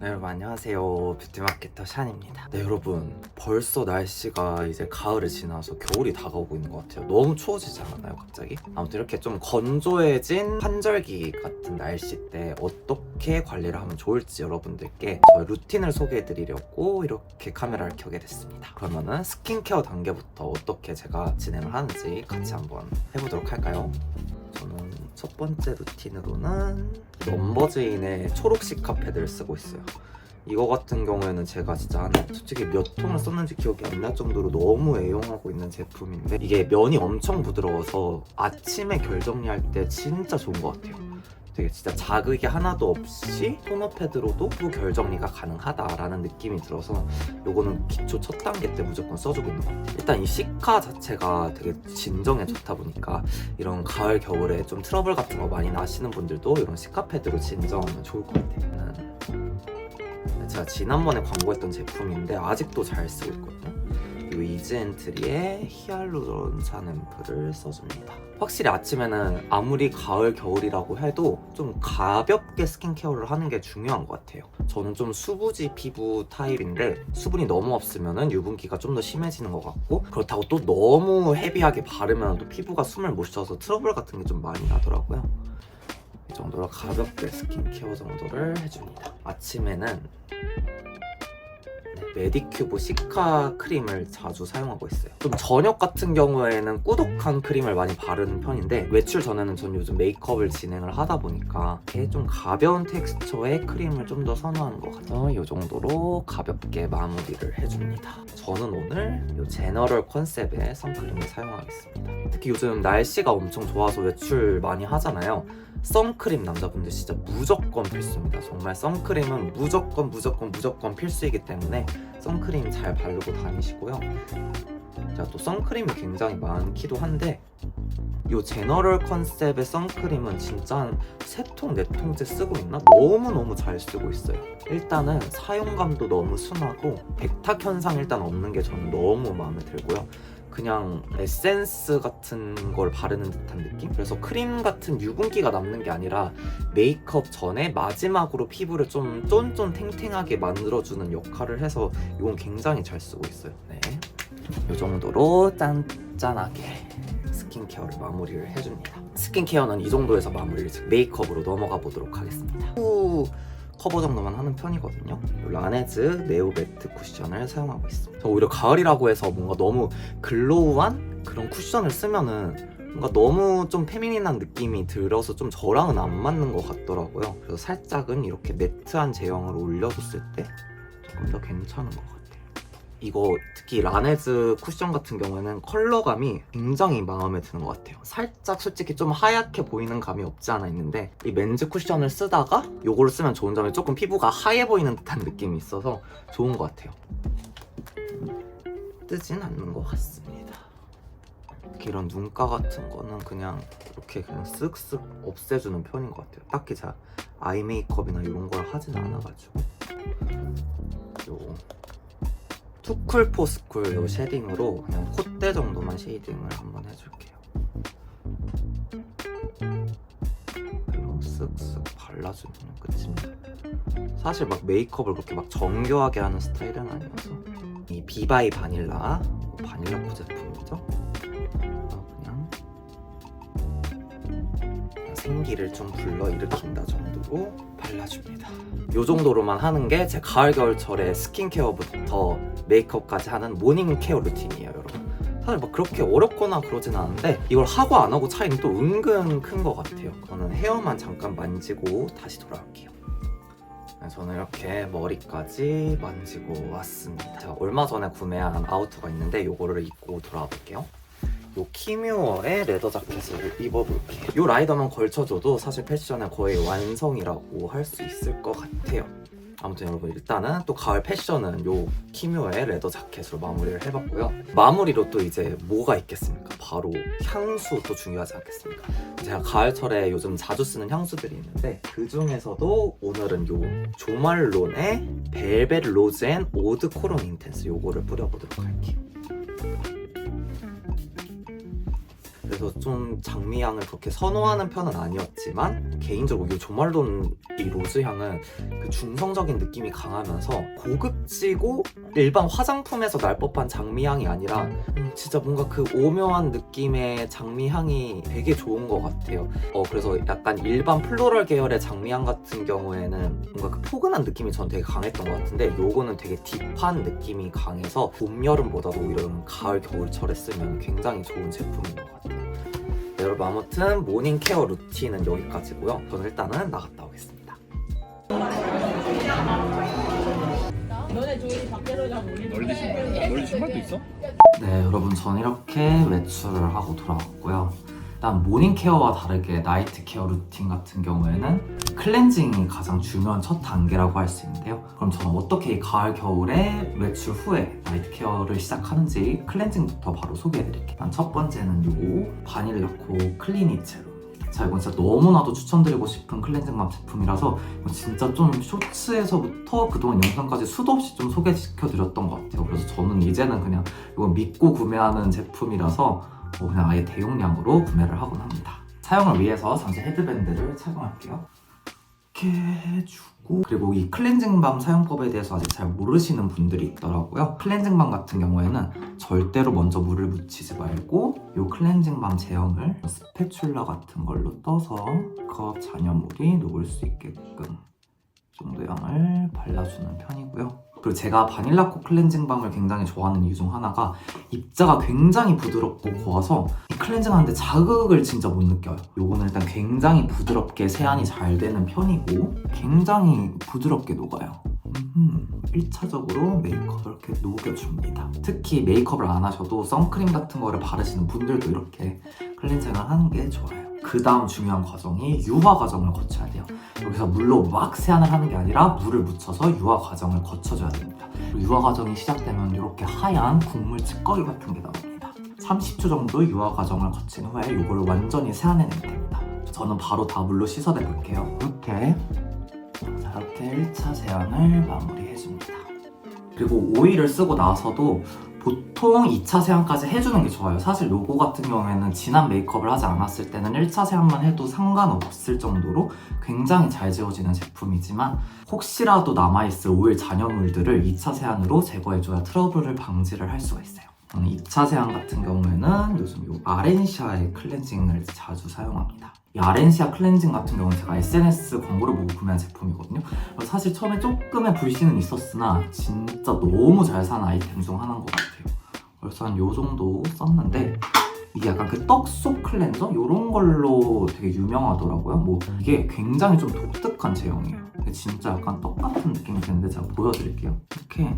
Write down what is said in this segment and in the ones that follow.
네, 여러분 안녕하세요. 뷰티마케터 샨입니다. 네, 여러분 벌써 날씨가 이제 가을을 지나서 겨울이 다가오고 있는 것 같아요. 너무 추워지지 않았나요 갑자기? 아무튼 이렇게 좀 건조해진 환절기 같은 날씨 때 어떻게 관리를 하면 좋을지 여러분들께 저의 루틴을 소개해드리려고 이렇게 카메라를 켜게 됐습니다. 그러면은 스킨케어 단계부터 어떻게 제가 진행을 하는지 같이 한번 해보도록 할까요? 저는 첫 번째 루틴으로는 넘버즈인의 초록식 카패드를 쓰고 있어요. 이거 같은 경우에는 제가 진짜 한 솔직히 몇 통을 썼는지 기억이 안 날 정도로 너무 애용하고 있는 제품인데 이게 면이 엄청 부드러워서 아침에 결 정리할 때 진짜 좋은 것 같아요. 되게 진짜 자극이 하나도 없이 토너 패드로도 결 정리가 가능하다라는 느낌이 들어서 요거는 기초 첫 단계 때 무조건 써주고 있는 것 같아요. 일단 이 시카 자체가 되게 진정에 좋다 보니까 이런 가을 겨울에 좀 트러블 같은 거 많이 나시는 분들도 이런 시카 패드로 진정하면 좋을 것 같아요. 제가 지난번에 광고했던 제품인데 아직도 잘 쓰고 있거든요. 이 이즈엔트리의 히알루론산 앰플을 써줍니다. 확실히 아침에는 아무리 가을 겨울이라고 해도 좀 가볍게 스킨케어를 하는 게 중요한 것 같아요. 저는 좀 수부지 피부 타입인데 수분이 너무 없으면 유분기가 좀 더 심해지는 것 같고, 그렇다고 또 너무 헤비하게 바르면 또 피부가 숨을 못 쉬어서 트러블 같은 게 좀 많이 나더라고요. 이 정도로 가볍게 스킨케어 정도를 해줍니다. 아침에는 메디큐브 시카 크림을 자주 사용하고 있어요. 좀 저녁 같은 경우에는 꾸덕한 크림을 많이 바르는 편인데, 외출 전에는 전 요즘 메이크업을 진행을 하다 보니까 이게 좀 가벼운 텍스처의 크림을 좀 더 선호하는 것 같아서 이 정도로 가볍게 마무리를 해줍니다. 저는 오늘 이 제너럴 컨셉의 선크림을 사용하겠습니다. 특히 요즘 날씨가 엄청 좋아서 외출 많이 하잖아요. 선크림 남자분들 진짜 무조건 필수입니다. 정말 선크림은 무조건 필수이기 때문에 선크림 잘 바르고 다니시고요. 제가 또 선크림이 굉장히 많기도 한데 이 제너럴 컨셉의 선크림은 진짜 한 3통, 4통째 쓰고 있나? 너무너무 잘 쓰고 있어요. 일단은 사용감도 너무 순하고 백탁 현상 일단 없는 게 저는 너무 마음에 들고요. 그냥 에센스 같은 걸 바르는 듯한 느낌? 그래서 크림 같은 유분기가 남는 게 아니라 메이크업 전에 마지막으로 피부를 좀 쫀쫀 탱탱하게 만들어주는 역할을 해서 이건 굉장히 잘 쓰고 있어요. 네, 이 정도로 짠짠하게 스킨케어를 마무리를 해줍니다. 스킨케어는 이 정도에서 마무리를 즉 메이크업으로 넘어가 보도록 하겠습니다. 후 커버 정도만 하는 편이거든요. 라네즈 네오 매트 쿠션을 사용하고 있습니다. 오히려 가을이라고 해서 뭔가 너무 글로우한 그런 쿠션을 쓰면은 뭔가 너무 좀 페미닌한 느낌이 들어서 좀 저랑은 안 맞는 것 같더라고요. 그래서 살짝은 이렇게 매트한 제형을 올려줬을 때 조금 더 괜찮은 것 같아요. 이거 특히 라네즈 쿠션 같은 경우에는 컬러감이 굉장히 마음에 드는 것 같아요. 살짝 솔직히 좀 하얗게 보이는 감이 없지 않아 있는데 이 맨즈 쿠션을 쓰다가 이거를 쓰면 좋은 점이 조금 피부가 하얘 보이는 듯한 느낌이 있어서 좋은 것 같아요. 뜨진 않는 것 같습니다. 특히 이런 눈가 같은 거는 그냥 이렇게 그냥 쓱쓱 없애주는 편인 것 같아요. 딱히 제가 아이 메이크업이나 이런 걸 하진 않아가지고 요 투쿨포스쿨 요 쉐딩으로 그냥 콧대 정도만 쉐이딩을 한번 해줄게요. 그리고 쓱쓱 발라주면 끝입니다. 사실 막 메이크업을 그렇게 막 정교하게 하는 스타일은 아니어서 이 비바이 바닐라 코 제품이죠. 그냥 생기를 좀 불러일으킨다 정도로 발라줍니다. 이 정도로만 하는 게 제 가을 겨울철에 스킨케어부터 메이크업까지 하는 모닝 케어 루틴이에요, 여러분. 사실 막 그렇게 어렵거나 그러진 않은데 이걸 하고 안 하고 차이는 또 은근 큰 것 같아요. 저는 헤어만 잠깐 만지고 다시 돌아올게요. 저는 이렇게 머리까지 만지고 왔습니다. 제가 얼마 전에 구매한 아우터가 있는데 이거를 입고 돌아와 볼게요. 요 키뮤어의 레더 자켓을 입어볼게요. 요 라이더만 걸쳐줘도 사실 패션의 거의 완성이라고 할 수 있을 것 같아요. 아무튼 여러분 일단은 또 가을 패션은 요 키뮤어의 레더 자켓으로 마무리를 해봤고요. 마무리로 또 이제 뭐가 있겠습니까? 바로 향수도 중요하지 않겠습니까? 제가 가을철에 요즘 자주 쓰는 향수들이 있는데 그 중에서도 오늘은 요 조말론의 벨벳 로즈 앤 오드 코론 인텐스 요거를 뿌려보도록 할게요. 그래서 좀 장미향을 그렇게 선호하는 편은 아니었지만 개인적으로 이 조말론 이 로즈 향은 그 중성적인 느낌이 강하면서 고급지고 일반 화장품에서 날 법한 장미향이 아니라 진짜 뭔가 그 오묘한 느낌의 장미향이 되게 좋은 것 같아요. 그래서 약간 일반 플로럴 계열의 장미향 같은 경우에는 뭔가 그 포근한 느낌이 전 되게 강했던 것 같은데 요거는 되게 딥한 느낌이 강해서 봄, 여름보다도 오히려 가을, 겨울철에 쓰면 굉장히 좋은 제품인 것 같아요. 네, 여러분 아무튼 모닝 케어 루틴은 여기까지고요. 저는 일단은 나갔다 오겠습니다. 널리 신발도 있어? 네, 여러분 저는 이렇게 외출을 하고 돌아왔고요. 일단 모닝 케어와 다르게 나이트 케어 루틴 같은 경우에는 클렌징이 가장 중요한 첫 단계라고 할 수 있는데요. 그럼 저는 어떻게 이 가을, 겨울에 외출 후에 나이트 케어를 시작하는지 클렌징부터 바로 소개해드릴게요. 일단 첫 번째는 요 바닐라코 클리니 제로. 자, 이건 진짜 너무나도 추천드리고 싶은 클렌징맘 제품이라서 이건 진짜 좀 쇼츠에서부터 그동안 영상까지 수도 없이 좀 소개시켜드렸던 것 같아요. 그래서 저는 이제는 그냥 이건 믿고 구매하는 제품이라서 그냥 아예 대용량으로 구매를 하곤 합니다. 사용을 위해서 전체 헤드밴드를 착용할게요. 이렇게 해주고, 그리고 이 클렌징밤 사용법에 대해서 아직 잘 모르시는 분들이 있더라고요. 클렌징밤 같은 경우에는 절대로 먼저 물을 묻히지 말고 이 클렌징밤 제형을 스패츌러 같은 걸로 떠서 컵 잔여물이 녹을 수 있게끔 이 정도 양을 발라주는 편이고요. 그리고 제가 바닐라코 클렌징밤을 굉장히 좋아하는 이유 중 하나가 입자가 굉장히 부드럽고 고와서 클렌징 하는데 자극을 진짜 못 느껴요. 요거는 일단 굉장히 부드럽게 세안이 잘 되는 편이고 굉장히 부드럽게 녹아요. 1차적으로 메이크업을 이렇게 녹여줍니다. 특히 메이크업을 안 하셔도 선크림 같은 거를 바르시는 분들도 이렇게 클렌징을 하는 게 좋아요. 그 다음 중요한 과정이 유화 과정을 거쳐야 돼요. 여기서 물로 막 세안을 하는 게 아니라 물을 묻혀서 유화 과정을 거쳐줘야 됩니다. 유화 과정이 시작되면 이렇게 하얀 국물 찌꺼기 같은 게 나옵니다. 30초 정도 유화 과정을 거친 후에 이걸 완전히 세안해내면 됩니다. 저는 바로 다 물로 씻어내볼게요. 이렇게 1차 세안을 마무리해줍니다. 그리고 오일을 쓰고 나서도 보통 2차 세안까지 해주는 게 좋아요. 사실 요거 같은 경우에는 진한 메이크업을 하지 않았을 때는 1차 세안만 해도 상관없을 정도로 굉장히 잘 지워지는 제품이지만 혹시라도 남아있을 오일 잔여물들을 2차 세안으로 제거해줘야 트러블을 방지를 할 수가 있어요. 저는 2차 세안 같은 경우에는 요즘 요 아렌시아의 클렌징을 자주 사용합니다. 이 아렌시아 클렌징 같은 경우는 제가 SNS 광고를 보고 구매한 제품이거든요. 사실 처음에 조금의 불신은 있었으나 진짜 너무 잘 사는 아이템 중 하나인 것 같아요. 그래서 한 요 정도 썼는데 이게 약간 그 떡속 클렌저? 요런 걸로 되게 유명하더라고요. 뭐 이게 굉장히 좀 독특한 제형이에요. 진짜 약간 떡 같은 느낌이 드는데 제가 보여드릴게요. 이렇게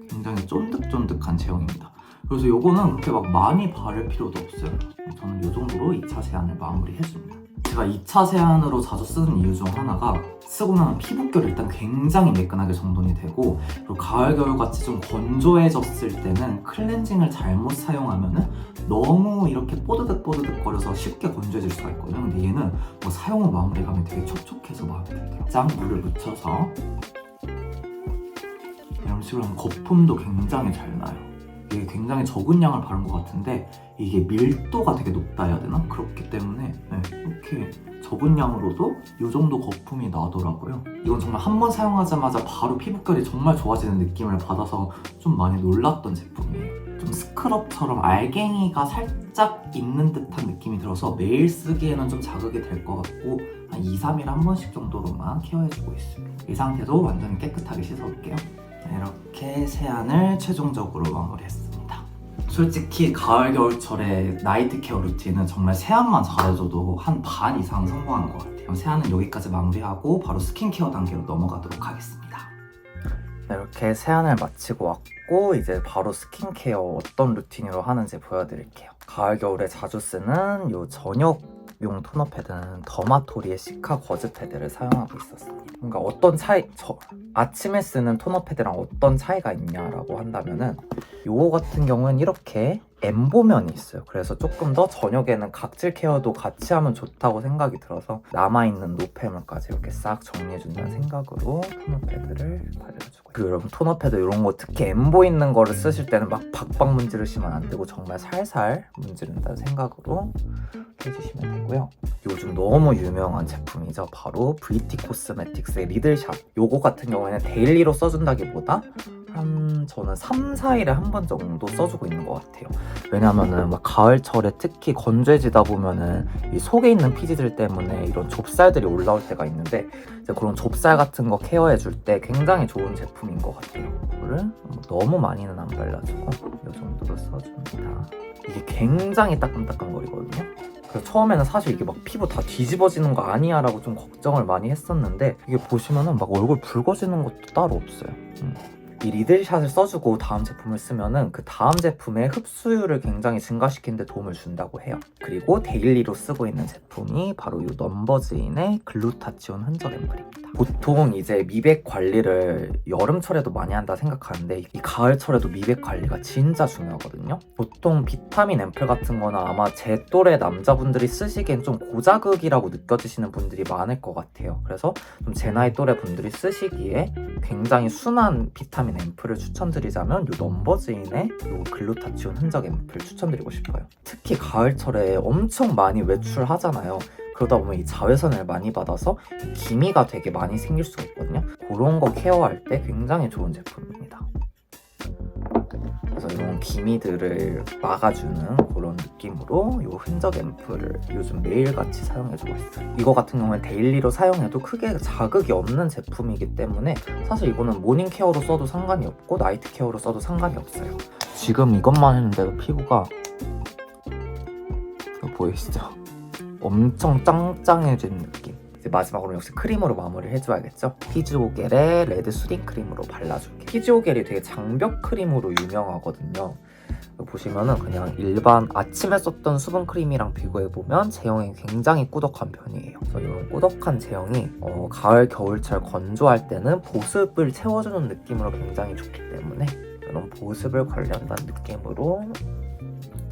굉장히 쫀득쫀득한 제형입니다. 그래서 요거는 그렇게 막 많이 바를 필요도 없어요. 저는 요 정도로 2차 세안을 마무리해줍니다. 제가 2차 세안으로 자주 쓰는 이유 중 하나가 쓰고 나면 피부결이 일단 굉장히 매끈하게 정돈이 되고 그리고 가을, 겨울같이 좀 건조해졌을 때는 클렌징을 잘못 사용하면은 너무 이렇게 뽀드득거려서 쉽게 건조해질 수가 있거든요. 근데 얘는 뭐 사용 후 마무리감이 되게 촉촉해서 마음에 들더라고요. 짱 물을 묻혀서 이런 식으로 하면 거품도 굉장히 잘 나요. 이게 굉장히 적은 양을 바른 것 같은데 이게 밀도가 되게 높다 해야 되나? 그렇기 때문에 이렇게 적은 양으로도 이 정도 거품이 나더라고요. 이건 정말 한 번 사용하자마자 바로 피부결이 정말 좋아지는 느낌을 받아서 좀 많이 놀랐던 제품이에요. 좀 스크럽처럼 알갱이가 살짝 있는 듯한 느낌이 들어서 매일 쓰기에는 좀 자극이 될 것 같고 한 2, 3일에 한 번씩 정도로만 케어해주고 있어요. 이 상태도 완전히 깨끗하게 씻어올게요. 이렇게 세안을 최종적으로 마무리했습니다. 솔직히 가을, 겨울철에 나이트 케어 루틴은 정말 세안만 잘해줘도 한 반 이상 성공하는 것 같아요. 세안은 여기까지 마무리하고 바로 스킨케어 단계로 넘어가도록 하겠습니다. 이렇게 세안을 마치고 왔고 이제 바로 스킨케어 어떤 루틴으로 하는지 보여드릴게요. 가을, 겨울에 자주 쓰는 요 저녁용 토너 패드는 더마토리의 시카 거즈 패드를 사용하고 있었습니다. 그러니까 어떤 아침에 쓰는 토너 패드랑 어떤 차이가 있냐라고 한다면은 요거 같은 경우는 이렇게 엠보면이 있어요. 그래서 조금 더 저녁에는 각질 케어도 같이 하면 좋다고 생각이 들어서 남아있는 노폐물까지 이렇게 싹 정리해준다는 생각으로 토너 패드를 발라주고 있어요. 그리고 여러분 토너 패드 이런 거 특히 엠보 있는 거를 쓰실 때는 막 박박 문지르시면 안 되고 정말 살살 문지른다는 생각으로 해주시면 되고요. 요즘 너무 유명한 제품이죠. 바로 VT 코스메틱스의 리들샵. 요거 같은 경우에는 데일리로 써준다기보다 저는 3, 4일에 한 번 정도 써주고 있는 것 같아요. 왜냐면은 막 가을철에 특히 건조해지다 보면은 이 속에 있는 피지들 때문에 이런 좁쌀들이 올라올 때가 있는데 이제 그런 좁쌀 같은 거 케어해줄 때 굉장히 좋은 제품인 것 같아요. 이거를 너무 많이는 안 발라주고 이 정도로 써줍니다. 이게 굉장히 따끔따끔거리거든요. 그래서 처음에는 사실 이게 막 피부 다 뒤집어지는 거 아니야 라고 좀 걱정을 많이 했었는데 이게 보시면은 막 얼굴 붉어지는 것도 따로 없어요. 이 리들샷을 써주고 다음 제품을 쓰면은 그 다음 제품의 흡수율을 굉장히 증가시키는 데 도움을 준다고 해요. 그리고 데일리로 쓰고 있는 제품이 바로 이 넘버즈인의 글루타치온 흔적 앰플입니다. 보통 이제 미백 관리를 여름철에도 많이 한다 생각하는데 이 가을철에도 미백 관리가 진짜 중요하거든요. 보통 비타민 앰플 같은 거나 아마 제 또래 남자분들이 쓰시기엔 좀 고자극이라고 느껴지시는 분들이 많을 것 같아요. 그래서 좀 제 나이 또래 분들이 쓰시기에 굉장히 순한 비타민 앰플을 추천드리자면 이 넘버즈인의 이 글루타치온 흔적 앰플 추천드리고 싶어요. 특히 가을철에 엄청 많이 외출하잖아요. 그러다 보면 이 자외선을 많이 받아서 기미가 되게 많이 생길 수가 있거든요. 그런 거 케어할 때 굉장히 좋은 제품입니다. 그래서 이런 기미들을 막아주는 그런 느낌으로 이 흔적 앰플을 요즘 매일같이 사용해주고 있어요. 이거 같은 경우는 데일리로 사용해도 크게 자극이 없는 제품이기 때문에 사실 이거는 모닝 케어로 써도 상관이 없고 나이트 케어로 써도 상관이 없어요. 지금 이것만 했는데도 피부가 이거 보이시죠? 엄청 짱짱해진 느낌. 이제 마지막으로 역시 크림으로 마무리를 해줘야겠죠? 피지오겔의 레드 수딩 크림으로 발라줄게요. 피지오겔이 되게 장벽 크림으로 유명하거든요. 보시면은 그냥 일반 아침에 썼던 수분 크림이랑 비교해보면 제형이 굉장히 꾸덕한 편이에요. 그래서 이런 꾸덕한 제형이 가을, 겨울철 건조할 때는 보습을 채워주는 느낌으로 굉장히 좋기 때문에 이런 보습을 관련한 느낌으로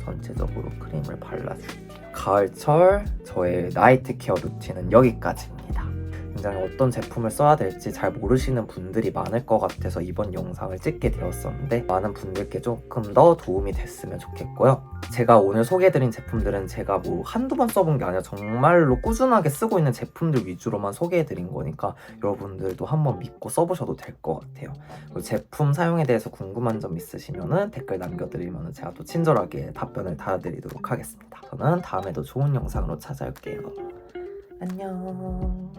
전체적으로 크림을 발라줄게요. 가을철 저의 나이트 케어 루틴은 여기까지입니다. 굉장히 어떤 제품을 써야 될지 잘 모르시는 분들이 많을 것 같아서 이번 영상을 찍게 되었었는데 많은 분들께 조금 더 도움이 됐으면 좋겠고요. 제가 오늘 소개해드린 제품들은 제가 뭐 한두 번 써본 게 아니라 정말로 꾸준하게 쓰고 있는 제품들 위주로만 소개해드린 거니까 여러분들도 한번 믿고 써보셔도 될 것 같아요. 그리고 제품 사용에 대해서 궁금한 점 있으시면 댓글 남겨드리면 제가 또 친절하게 답변을 달아드리도록 하겠습니다. 저는 다음에도 좋은 영상으로 찾아올게요. 안녕.